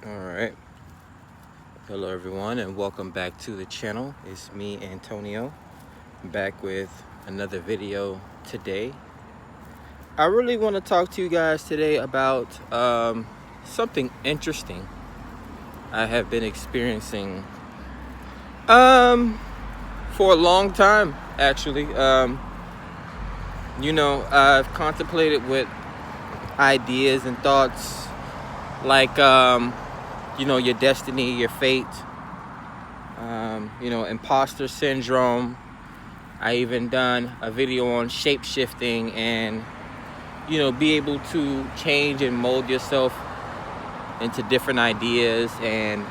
All right. Hello, everyone, and welcome back to the channel. It's me, Antonio, back with another video today. I really want to talk to you guys today about something interesting I have been experiencing for a long time, actually. I've contemplated with ideas and thoughts like your destiny, your fate, imposter syndrome. I even done a video on shape shifting and, be able to change and mold yourself into different ideas. And,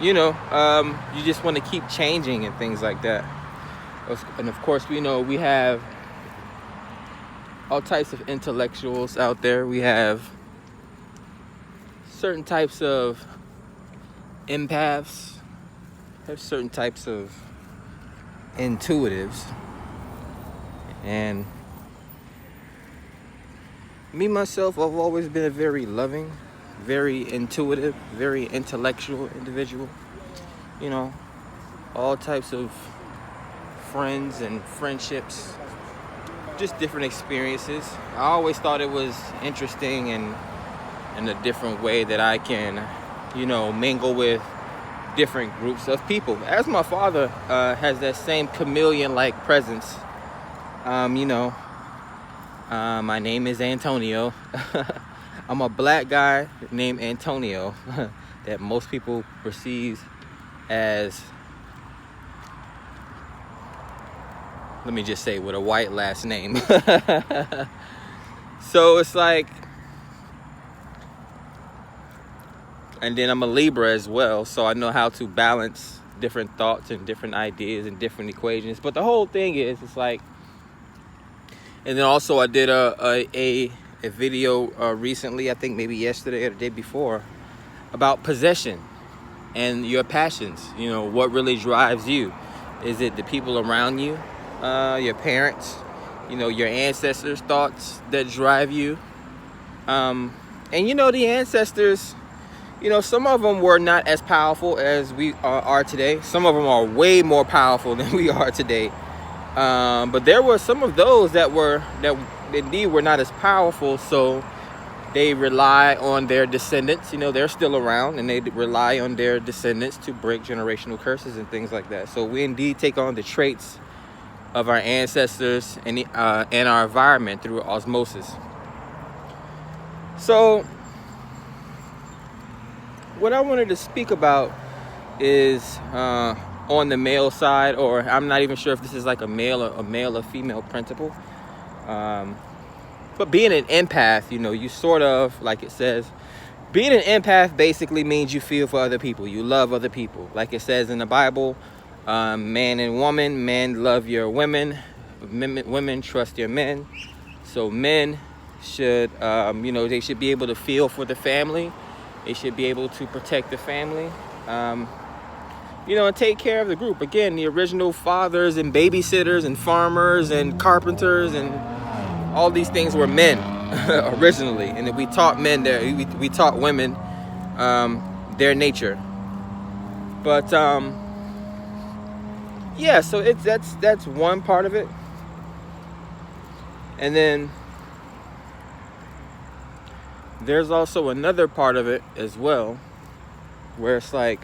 you just want to keep changing and things like that. And of course, we have all types of intellectuals out there. We have certain types of empaths, have certain types of intuitives, and me myself, I've always been a very loving, very intuitive, very intellectual individual. All types of friends and friendships, just different experiences. I always thought it was interesting and in a different way that I can, mingle with different groups of people. As my father has that same chameleon-like presence. My name is Antonio. I'm a black guy named Antonio that most people perceive as, let me just say, with a white last name. So it's like, and then I'm a Libra as well, so I know how to balance different thoughts and different ideas and different equations. But the whole thing is, it's like, and then also I did a video recently, I think maybe yesterday or the day before, about possession and your passions. What really drives you? Is it the people around you, your parents, your ancestors' thoughts that drive you? And the ancestors, some of them were not as powerful as we are today. Some of them are way more powerful than we are today. But there were some of those that indeed were not as powerful. So they rely on their descendants. They're still around, and they rely on their descendants to break generational curses and things like that. So we indeed take on the traits of our ancestors and our environment through osmosis. So what I wanted to speak about is on the male side, or I'm not even sure if this is like a male or female principle. But being an empath, you sort of, like it says, being an empath basically means you feel for other people. You love other people. Like it says in the Bible, man and woman, men love your women, women trust your men. So men should, they should be able to feel for the family. They should be able to protect the family, and take care of the group. Again, the original fathers and babysitters and farmers and carpenters and all these things were men originally. And then we taught men we taught women their nature. But so that's one part of it. And then there's also another part of it as well, where it's like,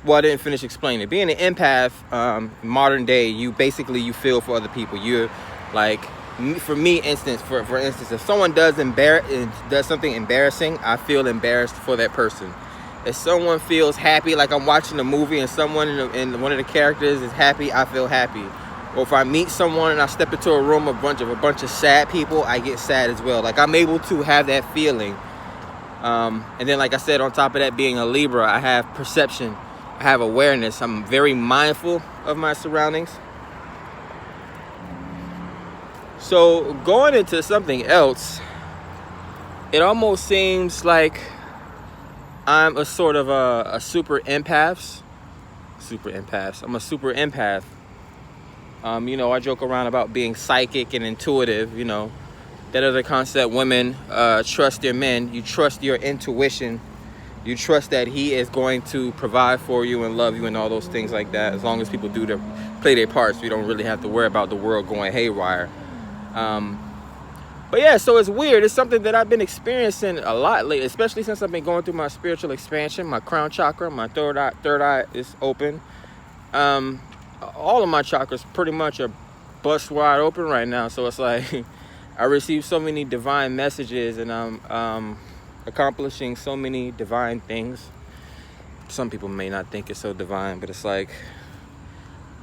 well, I didn't finish explaining. Being an empath, modern day, you feel for other people. You're like, for instance, if someone does something embarrassing, I feel embarrassed for that person. If someone feels happy, like I'm watching a movie and someone in one of the characters is happy, I feel happy. Or if I meet someone and I step into a room of a bunch of sad people, I get sad as well. Like, I'm able to have that feeling. And then, like I said, on top of that, being a Libra, I have perception. I have awareness. I'm very mindful of my surroundings. So going into something else, it almost seems like I'm a sort of a super empath. I'm a super empath. I joke around about being psychic and intuitive, That other concept, women trust their men. You trust your intuition You trust that he is going to provide for you and love you and all those things like that. As long as people play their parts, we don't really have to worry about the world going haywire. But yeah, so it's weird. It's something that I've been experiencing a lot lately, especially since I've been going through my spiritual expansion. My crown chakra, my third eye is open. All of my chakras pretty much are bust wide open right now. So it's like I receive so many divine messages, and I'm accomplishing so many divine things. Some people may not think it's so divine, but it's like,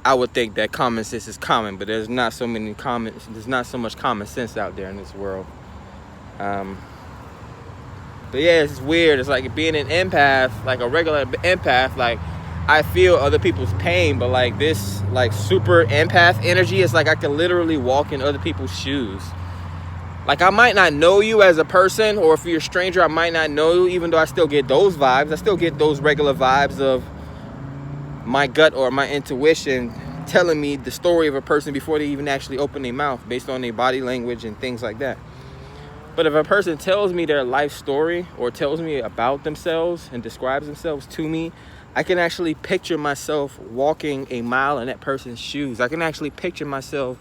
I would think that common sense is common, but there's not so much common sense out there in this world. But yeah, it's weird. It's like being an empath, like a regular empath, like I feel other people's pain, but like this like super empath energy is like I can literally walk in other people's shoes. Like I might not know you as a person, or if you're a stranger, I might not know you, even though I still get those vibes. I still get those regular vibes of my gut or my intuition telling me the story of a person before they even actually open their mouth, based on their body language and things like that. But if a person tells me their life story or tells me about themselves and describes themselves to me, I can actually picture myself walking a mile in that person's shoes. I can actually picture myself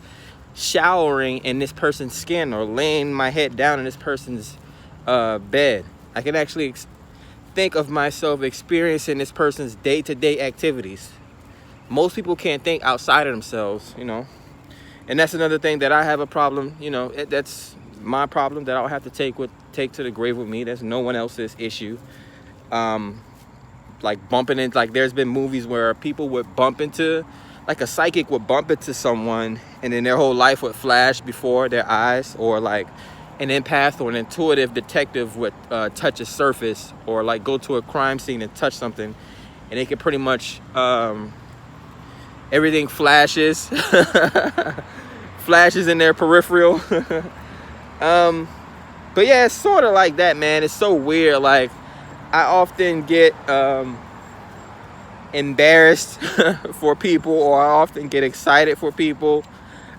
showering in this person's skin or laying my head down in this person's bed. I can actually think of myself experiencing this person's day-to-day activities. Most people can't think outside of themselves, you know. And that's another thing that I have a problem, you know, that's my problem that I'll have to take to the grave with me. That's no one else's issue. Like bumping into, like there's been movies where people would bump into, like a psychic would bump into someone and then their whole life would flash before their eyes, or like an empath or an intuitive detective would touch a surface, or like go to a crime scene and touch something, and they could pretty much everything flashes in their peripheral. But yeah, it's sort of like that, man. It's so weird. Like I often get embarrassed for people, or I often get excited for people.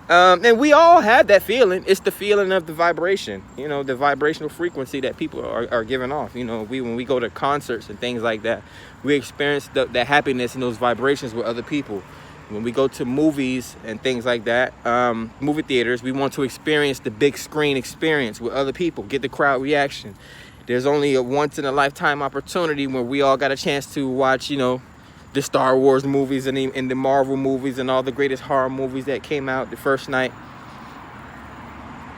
And we all have that feeling. It's the feeling of the vibration, you know, the vibrational frequency that people are giving off. You know, when we go to concerts and things like that, we experience the happiness and those vibrations with other people. When we go to movies and things like that, movie theaters, we want to experience the big screen experience with other people, get the crowd reaction. There's only a once in a lifetime opportunity where we all got a chance to watch, you know, the Star Wars movies and the Marvel movies and all the greatest horror movies that came out the first night.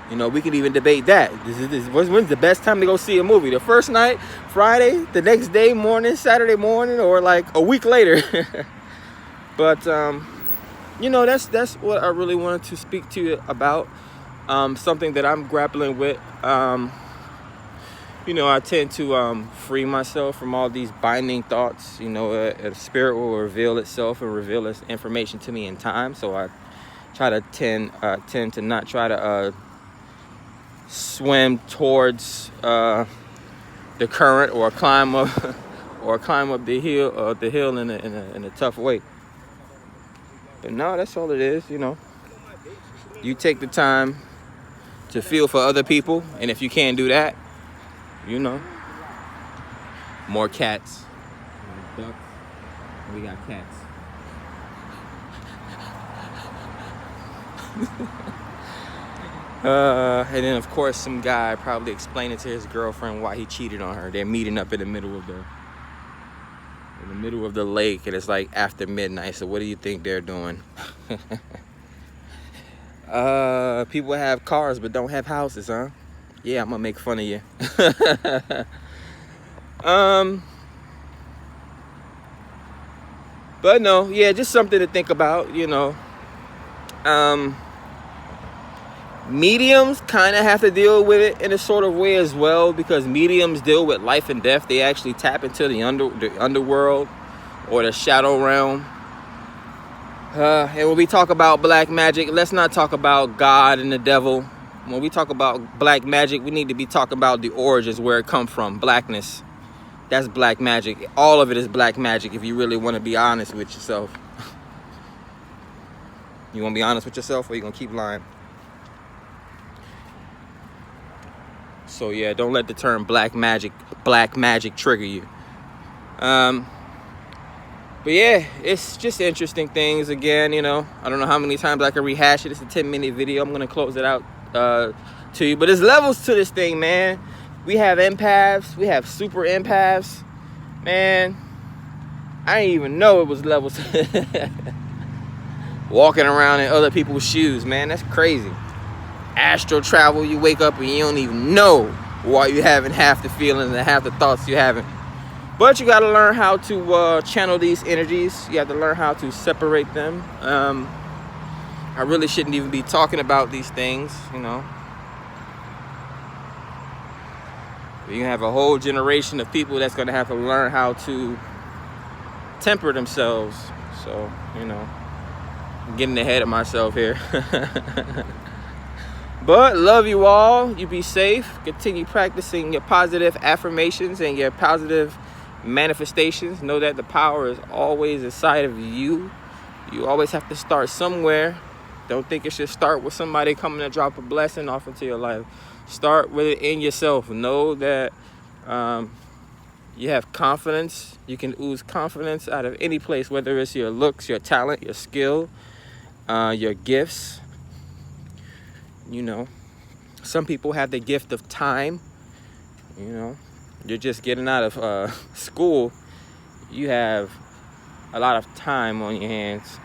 You know, we could even debate that. When's the best time to go see a movie? The first night, Friday, the next day morning, Saturday morning, or like a week later? But, you know, that's what I really wanted to speak to you about. Something that I'm grappling with. You know, I tend to free myself from all these binding thoughts. You know, a spirit will reveal itself and reveal its information to me in time. So I try to tend to not try to swim towards the current, or climb up the hill in a tough way. But no, that's all it is. You know, you take the time to feel for other people, and if you can't do that, you know, more cats, ducks. We got cats. And then of course some guy probably explaining to his girlfriend why he cheated on her. They're meeting up in the middle of the lake, and it's like after midnight. So what do you think they're doing? People have cars but don't have houses, huh? Yeah, I'm gonna make fun of you. But no, yeah, just something to think about, you know. Mediums kind of have to deal with it in a sort of way as well, because mediums deal with life and death. They actually tap into the underworld or the shadow realm. And when we talk about black magic, let's not talk about God and the devil. When we talk about black magic, we need to be talking about the origins, where it come from. Blackness. That's black magic. All of it is black magic if you really want to be honest with yourself. You want to be honest with yourself, or you going to keep lying? So yeah, don't let the term black magic trigger you. But yeah, it's just interesting things. Again, you know, I don't know how many times I can rehash it. It's a 10-minute video. I'm gonna close it out to you. But there's levels to this thing, man. We have empaths. We have super empaths. Man, I didn't even know it was levels. Walking around in other people's shoes, man. That's crazy. Astral travel. You wake up and you don't even know why you having half the feelings and half the thoughts you having. But you got to learn how to channel these energies. You have to learn how to separate them. I really shouldn't even be talking about these things, you know. You have a whole generation of people that's going to have to learn how to temper themselves. So, you know, I'm getting ahead of myself here. But love you all. You be safe. Continue practicing your positive affirmations and your positive manifestations. Know that the power is always inside of you. You always have to start somewhere. Don't think it should start with somebody coming to drop a blessing off into your life. Start with it in yourself. Know that you have confidence. You can ooze confidence out of any place, whether it's your looks, your talent, your skill, your gifts. You know, some people have the gift of time. You know, you're just getting out of school. You have a lot of time on your hands,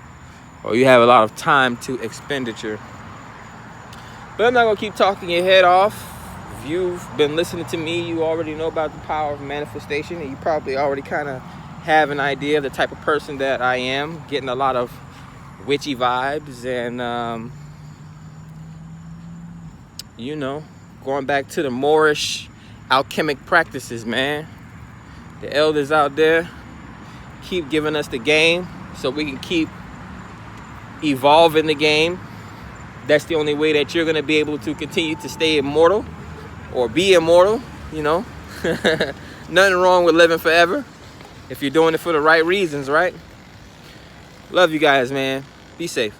or you have a lot of time to expenditure. But I'm not gonna keep talking your head off. If you've been listening to me, you already know about the power of manifestation, and you probably already kind of have an idea of the type of person that I am. Getting a lot of witchy vibes and you know, going back to the Moorish alchemic practices, man. The elders out there keep giving us the game so we can keep evolving the game. That's the only way that you're going to be able to continue to stay immortal or be immortal, you know. Nothing wrong with living forever if you're doing it for the right reasons, right? Love you guys, man. Be safe.